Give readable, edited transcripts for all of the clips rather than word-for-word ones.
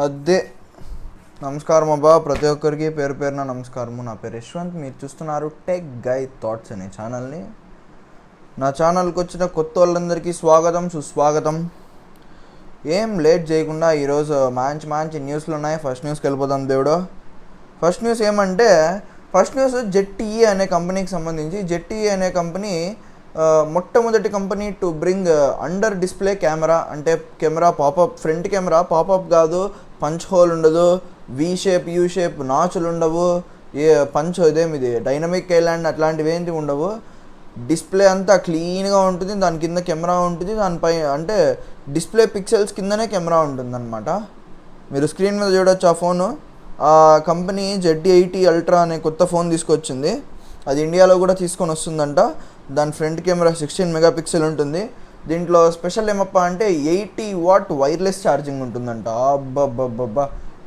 అదే నమస్కారం అబ్బా, ప్రతి ఒక్కరికి పేరు పేరున నమస్కారము. నా పేరు యశ్వంత్. మీరు చూస్తున్నారు టెక్ గై థాట్స్ అనే ఛానల్ని. నా ఛానల్కి వచ్చిన కొత్త వాళ్ళందరికీ స్వాగతం, సుస్వాగతం. ఏం లేట్ చేయకుండా ఈరోజు మంచి మంచి న్యూస్లు ఉన్నాయి. ఫస్ట్ న్యూస్కి వెళ్ళిపోదాం దేవుడు. ఫస్ట్ న్యూస్ ఏమంటే, ఫస్ట్ న్యూస్ జెట్ఈ అనే కంపెనీకి సంబంధించి. జెట్ఈ అనే కంపెనీ మొట్టమొదటి company to bring under display camera. అంటే camera popup, front camera popup కాదు, పంచ్ హోల్ ఉండదు, వి షేప్ యూ షేప్ నాచులు ఉండవు, ఏ పంచ్ ఇదేమిది డైనమిక్ ఐలాండ్ అట్లాంటివి ఏంటి ఉండవు. డిస్ప్లే అంతా క్లీన్గా ఉంటుంది, దాని కింద కెమెరా ఉంటుంది, దానిపై అంటే డిస్ప్లే పిక్సెల్స్ కిందనే కెమెరా ఉంటుంది అనమాట. మీరు స్క్రీన్ మీద చూడొచ్చు ఆ ఫోను. ఆ కంపెనీ ZT80 అల్ట్రా అనే కొత్త ఫోన్ తీసుకొచ్చింది. అది ఇండియాలో కూడా తీసుకొని వస్తుందంట. దాని ఫ్రంట్ కెమెరా 16 మెగాపిక్సెల్ ఉంటుంది. దీంట్లో స్పెషల్ ఏమప్పా అంటే 80 వాట్ వైర్లెస్ ఛార్జింగ్ ఉంటుందంట. అబ్బబ్బబ్బబ్బా,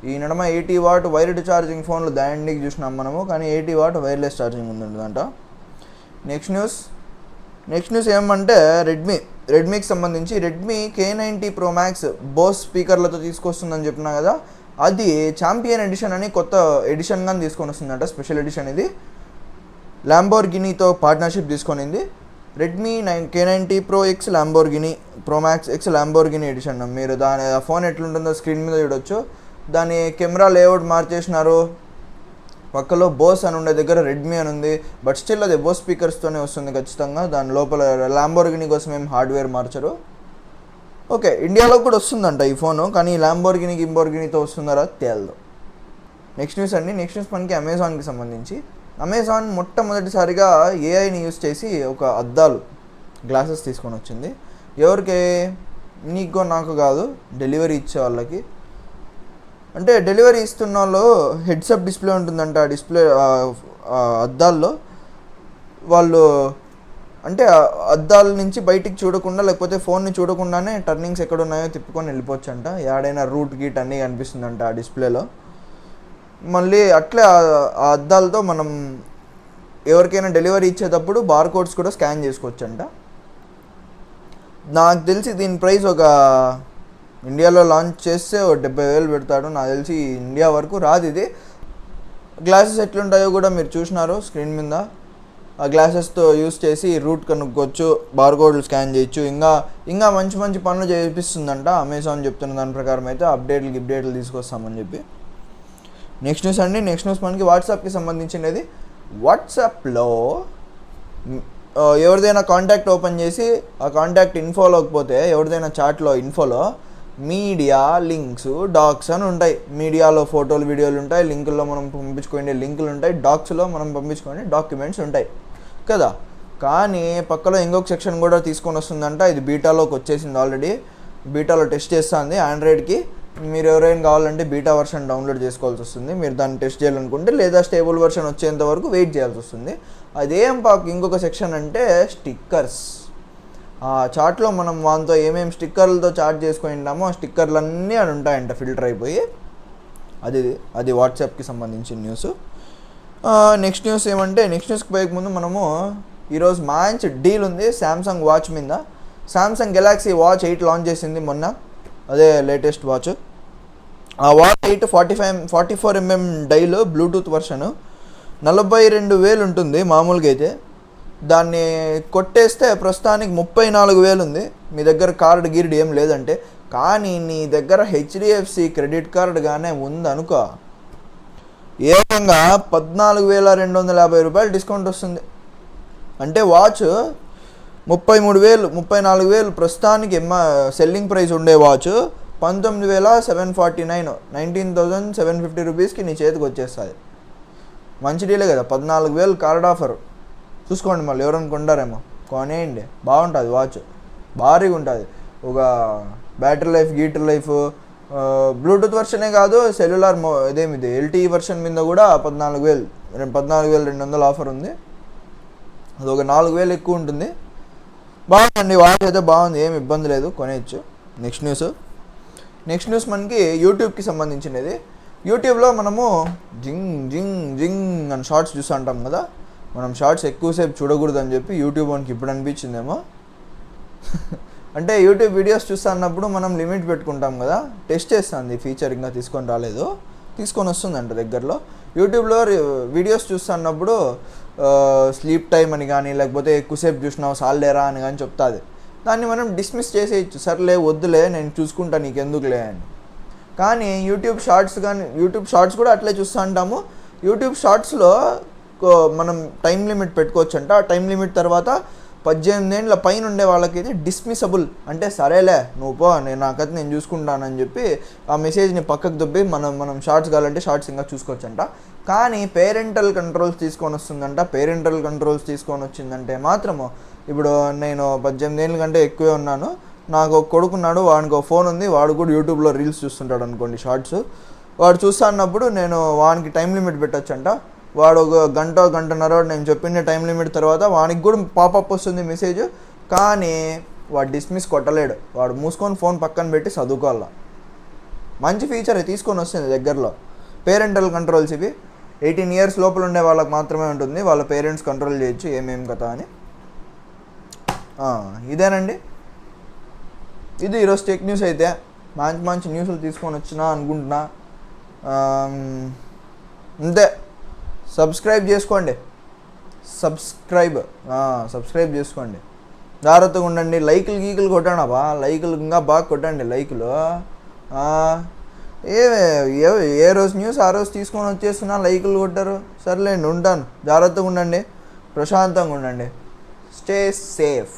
ఈ నడమ 80 వాట్ వైర్డ్ ఛార్జింగ్ ఫోన్లు దాండికి చూసినాం మనము, కానీ 80 వాట్ వైర్లెస్ ఛార్జింగ్ ఉంటుందంట. నెక్స్ట్ న్యూస్ ఏమంటే రెడ్మీకి సంబంధించి Redmi K90 Pro Max Bose స్పీకర్లతో తీసుకొస్తుందని చెప్పినా కదా, అది ఛాంపియన్ ఎడిషన్ అని కొత్త ఎడిషన్గా తీసుకొని వస్తుందంట. స్పెషల్ ఎడిషన్ ఇది. ల్యాంబోర్గినీతో పార్ట్నర్షిప్ తీసుకొనింది. Redmi K90 Pro X Lamborghini, Pro Max X Lamborghini edition. మీరు దాని ఫోన్ ఎట్లుంటుందో స్క్రీన్ మీద చూడొచ్చు. దాని కెమెరా లేఅవుట్ మార్చేసినారు. పక్కలో బోస్ అని ఉండే దగ్గర రెడ్మీ అని ఉంది, బట్ స్టిల్ అది బోస్ స్పీకర్స్తోనే వస్తుంది ఖచ్చితంగా. దాని లోపల ల్యాంబోర్గినీ కోసం ఏం హార్డ్వేర్ మార్చరు. ఓకే, ఇండియాలో కూడా వస్తుందంట ఈ ఫోను, కానీ ల్యాంబోర్గినీతో వస్తుందారా తేలదు. నెక్స్ట్ న్యూస్ మనకి అమెజాన్కి సంబంధించి. అమెజాన్ మొట్టమొదటిసారిగా ఏఐని యూస్ చేసి ఒక అద్దాలు గ్లాసెస్ తీసుకొని వచ్చింది. ఎవరికి? నీకో నాకు కాదు, డెలివరీ ఇచ్చే వాళ్ళకి. అంటే డెలివరీ ఇస్తున్న వాళ్ళు హెడ్సప్ డిస్ప్లే ఉంటుందంట. ఆ డిస్ప్లే అద్దాల్లో వాళ్ళు అంటే అద్దాల నుంచి బయటికి చూడకుండా, లేకపోతే ఫోన్ని చూడకుండానే టర్నింగ్స్ ఎక్కడ ఉన్నాయో తిప్పుకొని వెళ్ళిపోవచ్చు అంట. ఏడైనా రూట్ గీట్ అన్నీ కనిపిస్తుందంట ఆ డిస్ప్లేలో. మళ్ళీ అట్లే ఆ అద్దాలతో మనం ఎవరికైనా డెలివరీ ఇచ్చేటప్పుడు బార్ కోడ్స్ కూడా స్కాన్ చేసుకోవచ్చు అంట. నాకు తెలిసి దీని ప్రైస్ ఒక ఇండియాలో లాంచ్ చేస్తే 70,000 పెడతాడు. నాకు తెలిసి ఇండియా వరకు రాదు ఇది. గ్లాసెస్ ఎట్లుంటాయో కూడా మీరు చూసినారు స్క్రీన్ మీద. ఆ గ్లాసెస్తో యూస్ చేసి రూట్ కనుక్కోవచ్చు, బార్కోడ్లు స్కాన్ చేయొచ్చు, ఇంకా మంచి మంచి పనులు చేపిస్తుందంట అమెజాన్ చెప్తున్న దాని ప్రకారం. అయితే అప్డేట్లు తీసుకొస్తామని చెప్పి. నెక్స్ట్ న్యూస్ మనకి వాట్సాప్కి సంబంధించినది. వాట్సాప్లో ఎవరిదైనా కాంటాక్ట్ ఓపెన్ చేసి ఆ కాంటాక్ట్ ఇన్ఫోలోకి పోతే, ఎవరిదైనా చాట్లో ఇన్ఫోలో మీడియా, లింక్స్, డాక్స్ అని ఉంటాయి. మీడియాలో ఫోటోలు, వీడియోలు ఉంటాయి, లింకుల్లో మనం పంపించుకునే లింకులు ఉంటాయి, డాక్స్లో మనం పంపించుకునే డాక్యుమెంట్స్ ఉంటాయి కదా. కానీ పక్కలో ఇంకొక సెక్షన్ కూడా తీసుకొని వస్తుందంట. ఇది బీటాలోకి వచ్చేసింది ఆల్రెడీ. బీటాలో టెస్ట్ చేస్తుంది ఆండ్రాయిడ్కి. మీరు ఎవరైనా కావాలంటే బీటా వర్షన్ డౌన్లోడ్ చేసుకోవాల్సి వస్తుంది. మీరు దాన్ని టెస్ట్ చేయాలనుకుంటే, లేదా స్టేబుల్ వర్షన్ వచ్చేంత వరకు వెయిట్ చేయాల్సి వస్తుంది. అదేం ఇంకొక సెక్షన్ అంటే స్టిక్కర్స్. ఆ చాట్లో మనం వాటితో ఏమేమి స్టిక్కర్లతో చాట్ చేసుకొని ఉంటామో ఆ స్టిక్కర్లన్నీ అని ఉంటాయంట, ఫిల్టర్ అయిపోయి. అది వాట్సాప్కి సంబంధించిన న్యూస్. నెక్స్ట్ న్యూస్కి పోయే ముందు మనము ఈరోజు మంచి డీల్ ఉంది శాంసంగ్ వాచ్ మీద. శాంసంగ్ గెలాక్సీ వాచ్ 8 లాంచ్ చేసింది మొన్న. అదే లేటెస్ట్ వాచ్. ఆ వాచ్ 8 44mm డైల్ బ్లూటూత్ వర్షను 42,000 ఉంటుంది మామూలుగా అయితే. దాన్ని కొట్టేస్తే ప్రస్తుతానికి 34,000 ఉంది. మీ దగ్గర కార్డు గీర్డు ఏం లేదంటే. కానీ నీ దగ్గర HDFC క్రెడిట్ కార్డు కానీ ఉందనుకో, ఏకంగా 14,250 రూపాయలు డిస్కౌంట్ వస్తుంది. అంటే వాచ్ 33,000 34,000 ప్రస్తుతానికి సెల్లింగ్ ప్రైస్ ఉండే వాచ్ 19,749 19,750 రూపీస్కి నీ చేతికి వచ్చేస్తుంది. మంచి డీలే కదా. 14,000 కార్డ్ ఆఫర్ చూసుకోండి. మళ్ళీ ఎవరైనా కొంటారేమో, కొనేయండి. బాగుంటుంది వాచ్, భారీగా ఉంటుంది. ఒక బ్యాటరీ లైఫ్, గీటర్ లైఫ్, బ్లూటూత్ వర్షనే కాదు, సెల్యులార్ ఇదేమిది LTE వర్షన్ మీద కూడా 14,200 ఆఫర్ ఉంది. అది ఒక 4,000 ఎక్కువ ఉంటుంది. బాగుందండి వాచ్ అయితే, బాగుంది, ఏమి ఇబ్బంది లేదు, కొనేయచ్చు. నెక్స్ట్ న్యూస్ మనకి యూట్యూబ్కి సంబంధించినది. యూట్యూబ్లో మనము జింగ్ అని షార్ట్స్ చూస్తూ ఉంటాం కదా. మనం షార్ట్స్ ఎక్కువసేపు చూడకూడదని చెప్పి యూట్యూబ్ వానికి ఇప్పుడు అనిపించిందేమో. అంటే యూట్యూబ్ వీడియోస్ చూస్తా అన్నప్పుడు మనం లిమిట్ పెట్టుకుంటాం కదా, టెస్ట్ చేస్తుంది ఫీచర్, ఇంకా తీసుకొని రాలేదు, తీసుకొని వస్తుందంట దగ్గరలో. యూట్యూబ్లో వీడియోస్ చూస్తా అన్నప్పుడు స్లీప్ టైం అని కానీ లేకపోతే ఎక్కువసేపు చూసినావు సాల్లేరా అని కానీ చెప్తుంది. దాన్ని మనం డిస్మిస్ చేసేయచ్చు, సర్లే వద్దులే నేను చూసుకుంటా నీకెందుకులే అని. కానీ యూట్యూబ్ షార్ట్స్ కూడా అట్లే చూస్తూ ఉంటాము. యూట్యూబ్ షార్ట్స్లో మనం టైం లిమిట్ పెట్టుకోవచ్చు అంట. ఆ టైం లిమిట్ తర్వాత 18 ఏళ్ళ పైన ఉండే వాళ్ళకి ఇది డిస్మిసబుల్, అంటే సరేలే నువ్వు పో, నాకైతే నేను చూసుకుంటానని చెప్పి ఆ మెసేజ్ని పక్కకు దొబ్బి మనం షార్ట్స్ కావాలంటే షార్ట్స్ ఇంకా చూసుకోవచ్చు అంట. కానీ పేరెంటల్ కంట్రోల్స్ తీసుకొని వస్తుందంట. పేరెంటల్ కంట్రోల్స్ తీసుకొని వచ్చిందంటే మాత్రము, ఇప్పుడు నేను 18 ఏళ్ళ కంటే ఎక్కువే ఉన్నాను, నాకు ఒక కొడుకున్నాడు, వాడికి ఒక ఫోన్ ఉంది, వాడు కూడా యూట్యూబ్లో రీల్స్ చూస్తుంటాడు అనుకోండి, షార్ట్స్. వాడు చూస్తా అన్నప్పుడు నేను వానికి టైం లిమిట్ పెట్టచ్చంట. వాడు ఒక గంటన్నర నేను చెప్పిన టైం లిమిట్ తర్వాత వానికి కూడా పాపప్ వస్తుంది మెసేజ్, కానీ వాడు డిస్మిస్ కొట్టలేడు, వాడు మూసుకొని ఫోన్ పక్కన పెట్టి చదువుకోవాల. మంచి ఫీచర్ తీసుకొని వస్తుంది దగ్గరలో. పేరెంటల్ కంట్రోల్స్ ఇవి 18 ఇయర్స్ లోపల ఉండే వాళ్ళకి మాత్రమే ఉంటుంది, వాళ్ళ పేరెంట్స్ కంట్రోల్ చేయొచ్చు ఏమేమి కథ అని. ఇదేనండి, ఇది ఈరోజు టెక్ న్యూస్. అయితే మంచి న్యూస్లు తీసుకొని వచ్చినా అనుకుంటున్నా. అంతే, సబ్స్క్రైబ్ చేసుకోండి, సబ్స్క్రైబ్ చేసుకోండి, జాగ్రత్తగా ఉండండి. లైకులు కొట్టండి బా, లైకులు ఇంకా బాగా కొట్టండి లైకులు. ఏ రోజు న్యూస్ ఆ రోజు తీసుకొని వచ్చేస్తున్నా, లైకులు కొట్టారు. సర్లేండి, ఉంటాను, జాగ్రత్తగా ఉండండి, ప్రశాంతంగా ఉండండి, స్టే సేఫ్.